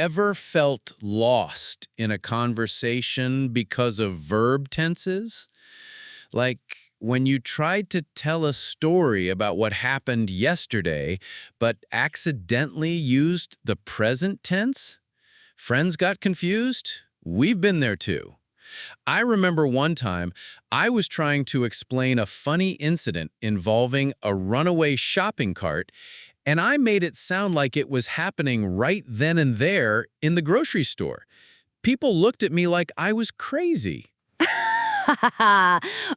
ever felt lost in a conversation because of verb tenses? Like when you tried to tell a story about what happened yesterday, but accidentally used the present tense? Friends got confused? We've been there too. I remember one time I was trying to explain a funny incident involving a runaway shopping cart, and I made it sound like it was happening right then and there in the grocery store. People looked at me like I was crazy.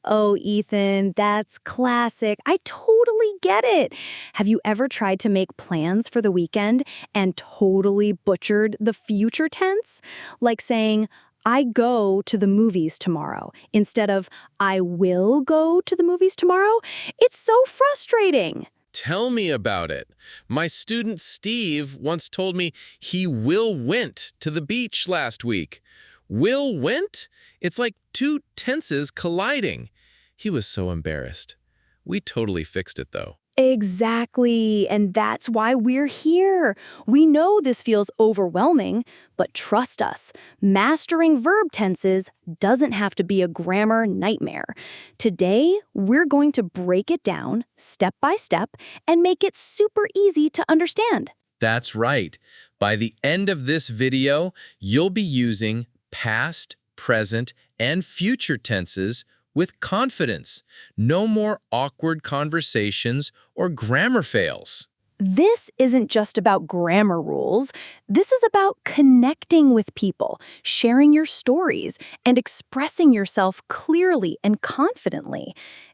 Oh, Ethan, that's classic. I totally get it. Have you ever tried to make plans for the weekend and totally butchered the future tense? Like saying, I go to the movies tomorrow, instead of I will go to the movies tomorrow? It's so frustrating. Tell me about it. My student Steve once told me he went to the beach last week. Went? It's like two tenses colliding. He was so embarrassed. We totally fixed it, though. Exactly, and that's why we're here. We know this feels overwhelming, but trust us, mastering verb tenses doesn't have to be a grammar nightmare. Today, we're going to break it down step by step and make it super easy to understand. That's right. By the end of this video, you'll be using past, present, and future tenses with confidence. No more awkward conversations or grammar fails. This isn't just about grammar rules. This is about connecting with people, sharing your stories, and expressing yourself clearly and confidently.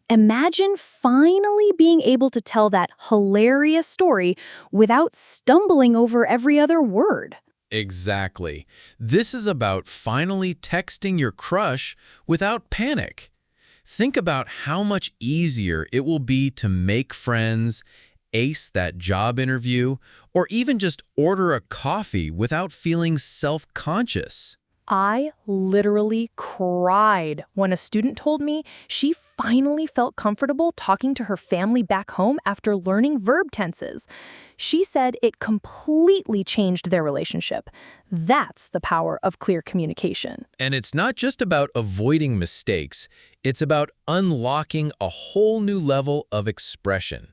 Imagine finally being able to tell that hilarious story without stumbling over every other word. Exactly. This is about finally texting your crush without panic. Think about how much easier it will be to make friends, ace that job interview, or even just order a coffee without feeling self-conscious. I literally cried when a student told me she finally felt comfortable talking to her family back home after learning verb tenses. She said it completely changed their relationship. That's the power of clear communication. And it's not just about avoiding mistakes, it's about unlocking a whole new level of expression.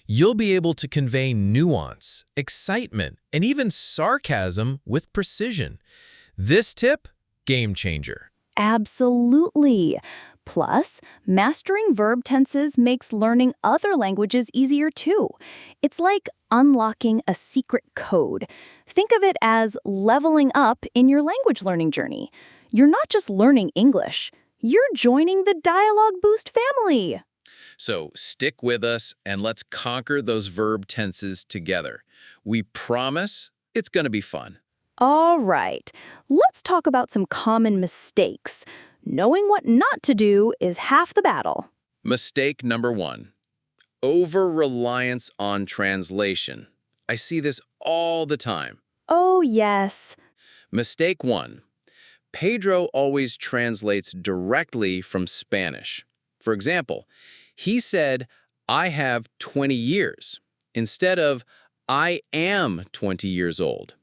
You'll be able to convey nuance, excitement, and even sarcasm with precision. This tip, game changer. Absolutely. Plus, mastering verb tenses makes learning other languages easier too. It's like unlocking a secret code. Think of it as leveling up in your language learning journey. You're not just learning English, you're joining the DialogueBoost family. So stick with us and let's conquer those verb tenses together. We promise it's going to be fun. All right, let's talk about some common mistakes. Knowing what not to do is half the battle. Mistake number 1, over-reliance on translation. I see this all the time. Oh, yes. Mistake 1, Pedro always translates directly from Spanish. For example, he said, I have 20 years, instead of, I am 20 years old.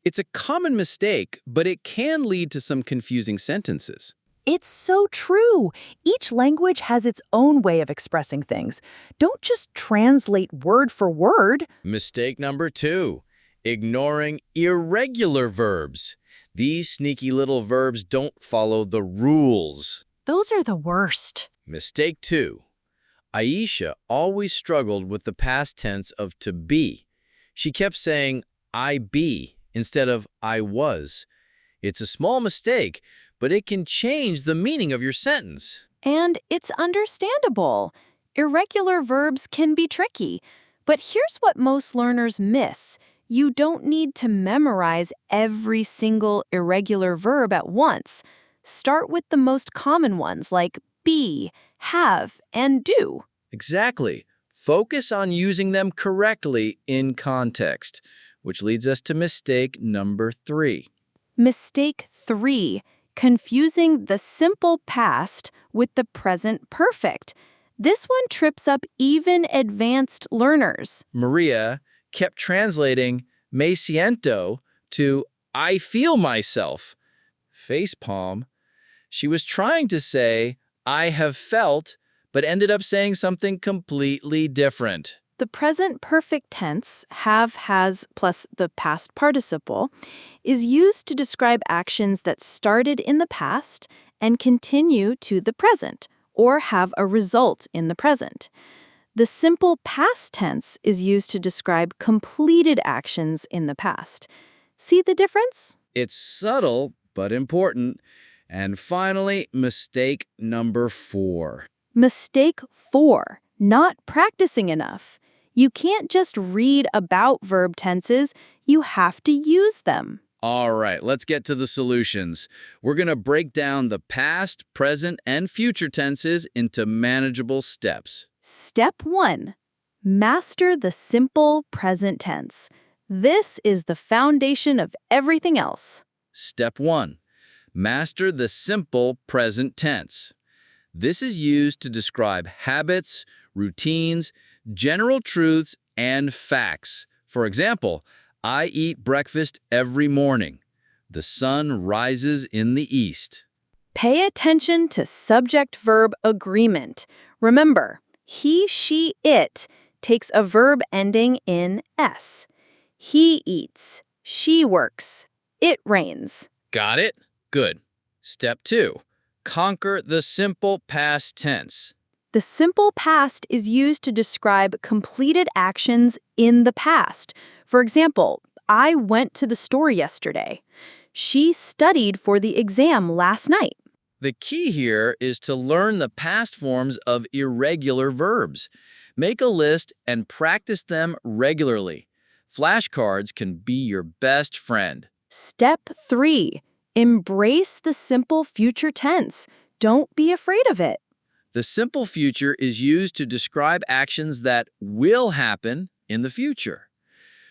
It's a common mistake, but it can lead to some confusing sentences. It's so true. Each language has its own way of expressing things. Don't just translate word for word. Mistake number 2, ignoring irregular verbs. These sneaky little verbs don't follow the rules. Those are the worst. Mistake 2, Aisha always struggled with the past tense of to be. She kept saying, I be, instead of I was. It's a small mistake, but it can change the meaning of your sentence. And it's understandable. Irregular verbs can be tricky. But here's what most learners miss. You don't need to memorize every single irregular verb at once. Start with the most common ones like be, have, and do. Exactly. Focus on using them correctly in context, which leads us to mistake number 3. Mistake 3, confusing the simple past with the present perfect. This one trips up even advanced learners. Maria kept translating me siento to I feel myself. Facepalm. She was trying to say, I have felt, but ended up saying something completely different. The present perfect tense, have, has, plus the past participle, is used to describe actions that started in the past and continue to the present, or have a result in the present. The simple past tense is used to describe completed actions in the past. See the difference? It's subtle, but important. And finally, mistake number 4. Mistake 4, not practicing enough. You can't just read about verb tenses, you have to use them. All right, let's get to the solutions. We're going to break down the past, present, and future tenses into manageable steps. Step 1. Master the simple present tense. This is the foundation of everything else. Step 1. Master the simple present tense. This is used to describe habits, routines, general truths, and facts. For example, I eat breakfast every morning. The sun rises in the east. Pay attention to subject-verb agreement. Remember, he, she, it takes a verb ending in S. He eats, she works, it rains. Got it? Good. Step 2. Conquer the simple past tense. The simple past is used to describe completed actions in the past. For example, I went to the store yesterday. She studied for the exam last night. The key here is to learn the past forms of irregular verbs. Make a list and practice them regularly. Flashcards can be your best friend. Step 3. Embrace the simple future tense. Don't be afraid of it. The simple future is used to describe actions that will happen in the future.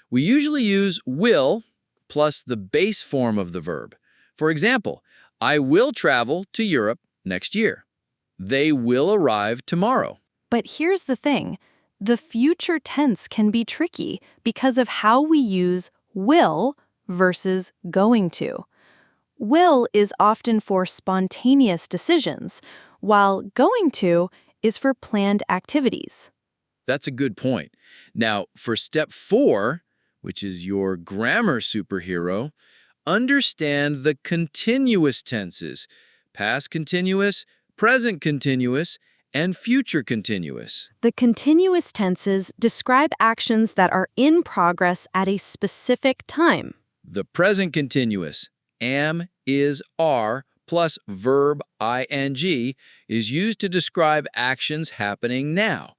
We usually use will plus the base form of the verb. For example, I will travel to Europe next year. They will arrive tomorrow. But here's the thing. The future tense can be tricky because of how we use will versus going to. Will is often for spontaneous decisions, while going to is for planned activities. That's a good point. Now, for step 4, which is your grammar superhero, understand the continuous tenses: past continuous, present continuous, and future continuous. The continuous tenses describe actions that are in progress at a specific time. The present continuous, am, is, are, plus verb ing, is used to describe actions happening now.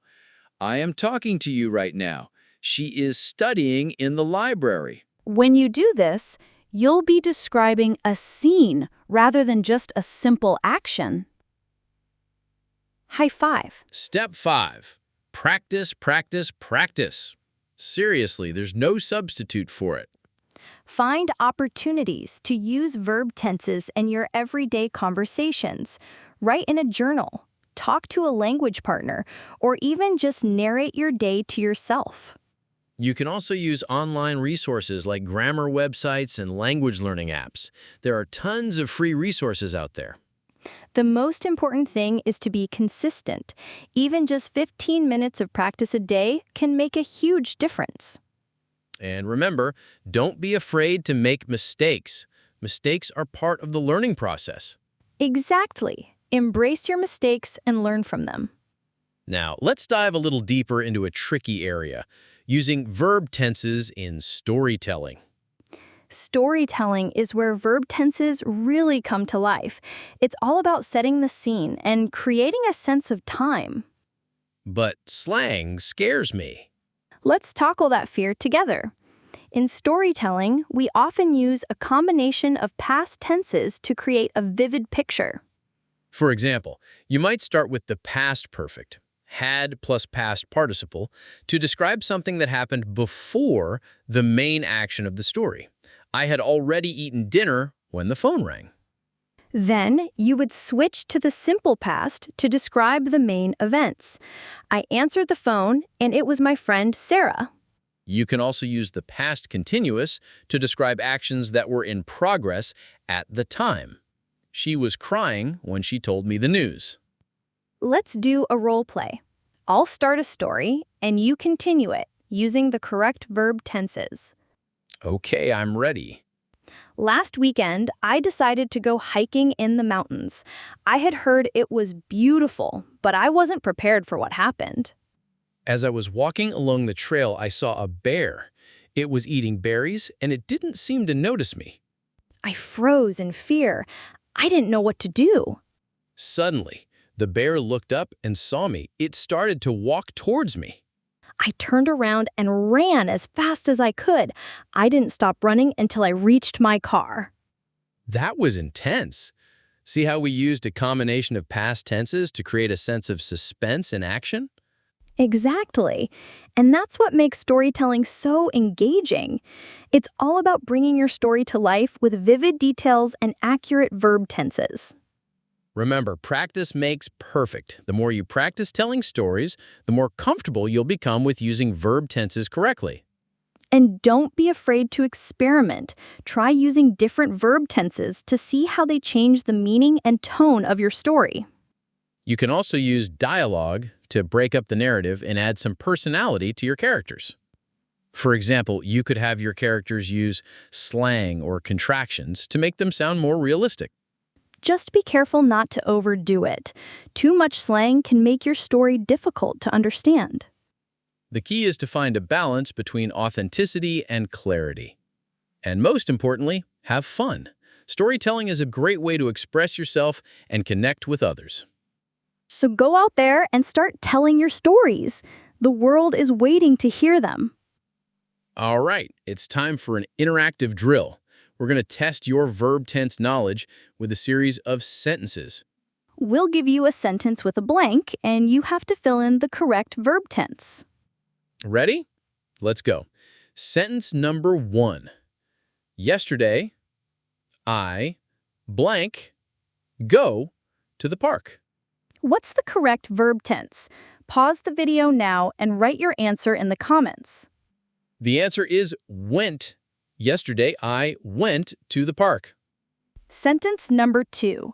I am talking to you right now. She is studying in the library. When you do this, you'll be describing a scene rather than just a simple action. High five. Step 5. Practice, practice, practice. Seriously, there's no substitute for it. Find opportunities to use verb tenses in your everyday conversations. Write in a journal, talk to a language partner, or even just narrate your day to yourself. You can also use online resources like grammar websites and language learning apps. There are tons of free resources out there. The most important thing is to be consistent. Even just 15 minutes of practice a day can make a huge difference. And remember, don't be afraid to make mistakes. Mistakes are part of the learning process. Exactly. Embrace your mistakes and learn from them. Now, let's dive a little deeper into a tricky area, using verb tenses in storytelling. Storytelling is where verb tenses really come to life. It's all about setting the scene and creating a sense of time. But slang scares me. Let's tackle that fear together. In storytelling, we often use a combination of past tenses to create a vivid picture. For example, you might start with the past perfect, had plus past participle, to describe something that happened before the main action of the story. I had already eaten dinner when the phone rang. Then you would switch to the simple past to describe the main events. I answered the phone, and it was my friend Sarah. You can also use the past continuous to describe actions that were in progress at the time. She was crying when she told me the news. Let's do a role play. I'll start a story, and you continue it using the correct verb tenses. Okay, I'm ready. Last weekend, I decided to go hiking in the mountains. I had heard it was beautiful, but I wasn't prepared for what happened. As I was walking along the trail, I saw a bear. It was eating berries, and it didn't seem to notice me. I froze in fear. I didn't know what to do. Suddenly, the bear looked up and saw me. It started to walk towards me. I turned around and ran as fast as I could. I didn't stop running until I reached my car. That was intense. See how we used a combination of past tenses to create a sense of suspense and action? Exactly. And that's what makes storytelling so engaging. It's all about bringing your story to life with vivid details and accurate verb tenses. Remember, practice makes perfect. The more you practice telling stories, the more comfortable you'll become with using verb tenses correctly. And don't be afraid to experiment. Try using different verb tenses to see how they change the meaning and tone of your story. You can also use dialogue to break up the narrative and add some personality to your characters. For example, you could have your characters use slang or contractions to make them sound more realistic. Just be careful not to overdo it. Too much slang can make your story difficult to understand. The key is to find a balance between authenticity and clarity. And most importantly, have fun. Storytelling is a great way to express yourself and connect with others. So go out there and start telling your stories. The world is waiting to hear them. All right, it's time for an interactive drill. We're going to test your verb tense knowledge with a series of sentences. We'll give you a sentence with a blank, and you have to fill in the correct verb tense. Ready? Let's go. Sentence number 1. Yesterday, I blank go to the park. What's the correct verb tense? Pause the video now and write your answer in the comments. The answer is went. Yesterday, I went to the park. Sentence number 2.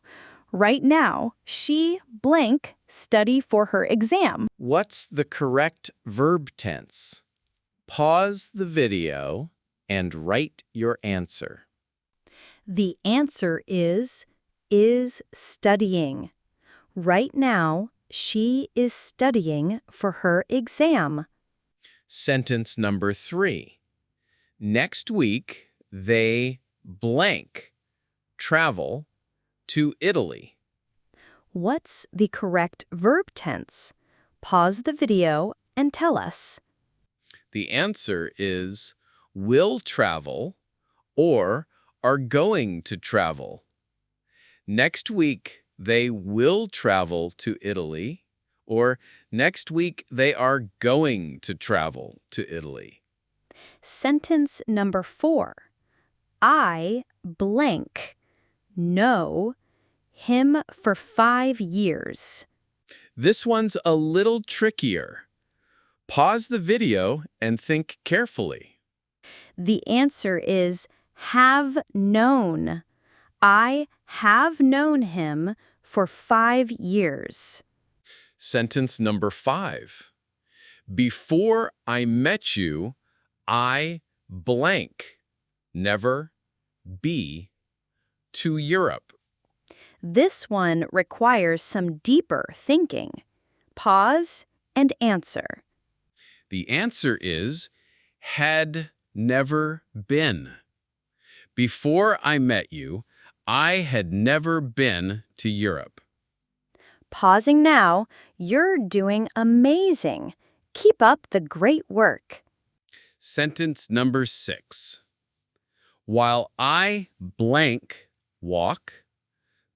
Right now, she blank study for her exam. What's the correct verb tense? Pause the video and write your answer. The answer is studying. Right now, she is studying for her exam. Sentence number 3. Next week, they blank travel to Italy. What's the correct verb tense? Pause the video and tell us. The answer is will travel or are going to travel. Next week, they will travel to Italy, or next week, they are going to travel to Italy. Sentence number 4. I blank know him for 5 years. This one's a little trickier. Pause the video and think carefully. The answer is have known. I have known him for 5 years. Sentence number 5. Before I met you, I blank never be to Europe. This one requires some deeper thinking. Pause and answer. The answer is had never been. Before I met you, I had never been to Europe. Pausing now, you're doing amazing. Keep up the great work. Sentence number 6. While I blank walk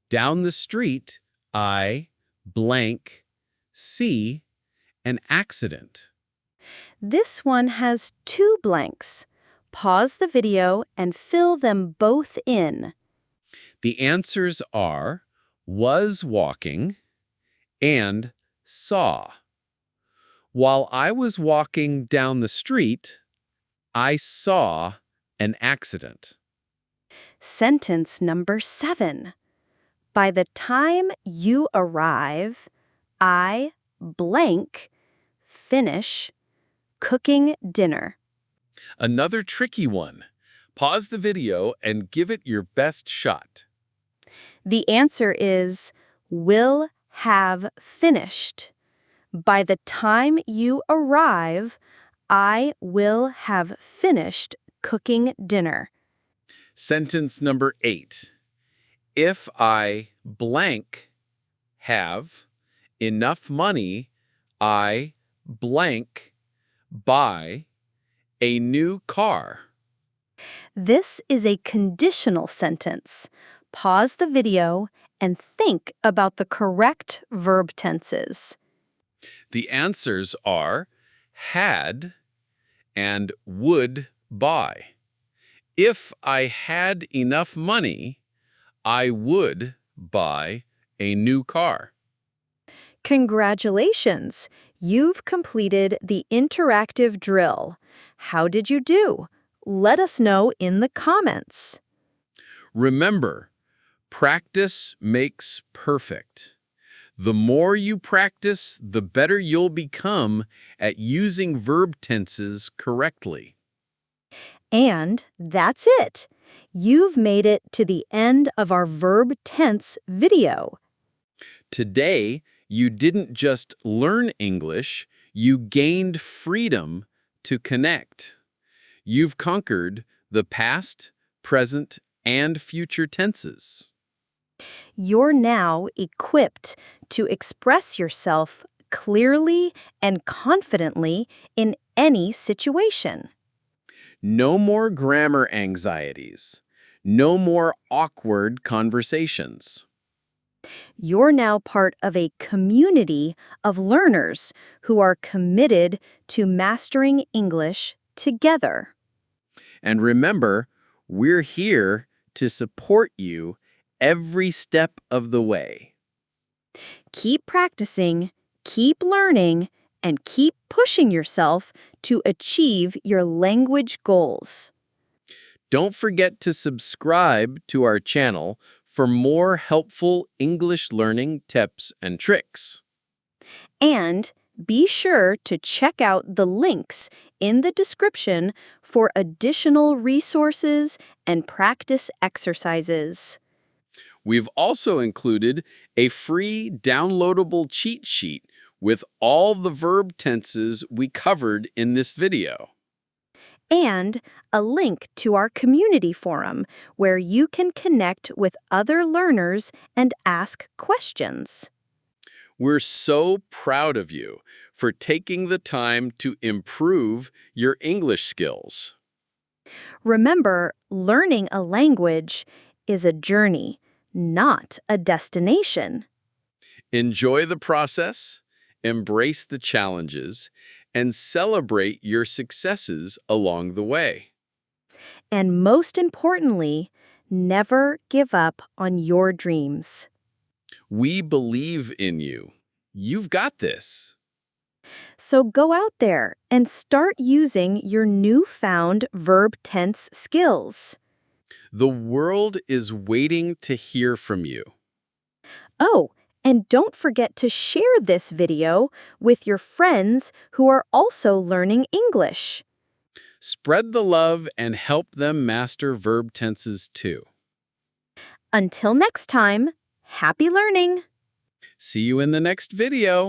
down the street, I blank see an accident. This one has 2 blanks. Pause the video and fill them both in. The answers are was walking and saw. While I was walking down the street, I saw an accident. Sentence number 7. By the time you arrive, I blank finish cooking dinner. Another tricky one. Pause the video and give it your best shot. The answer is will have finished. By the time you arrive, I will have finished cooking dinner. Sentence number 8. If I blank have enough money, I blank buy a new car. This is a conditional sentence. Pause the video and think about the correct verb tenses. The answers are had and would buy. If I had enough money, I would buy a new car. Congratulations! You've completed the interactive drill. How did you do? Let us know in the comments. Remember, practice makes perfect. The more you practice, the better you'll become at using verb tenses correctly. And that's it. You've made it to the end of our verb tense video. Today, you didn't just learn English, you gained freedom to connect. You've conquered the past, present, and future tenses. You're now equipped to express yourself clearly and confidently in any situation. No more grammar anxieties. No more awkward conversations. You're now part of a community of learners who are committed to mastering English together. And remember, we're here to support you every step of the way. Keep practicing, keep learning, and keep pushing yourself to achieve your language goals. Don't forget to subscribe to our channel for more helpful English learning tips and tricks. And be sure to check out the links in the description for additional resources and practice exercises. We've also included a free downloadable cheat sheet with all the verb tenses we covered in this video. And a link to our community forum where you can connect with other learners and ask questions. We're so proud of you for taking the time to improve your English skills. Remember, learning a language is a journey, not a destination. Enjoy the process, embrace the challenges, and celebrate your successes along the way. And most importantly, never give up on your dreams. We believe in you. You've got this. So go out there and start using your newfound verb tense skills. The world is waiting to hear from you. Oh, and don't forget to share this video with your friends who are also learning English. Spread the love and help them master verb tenses too. Until next time, happy learning! See you in the next video.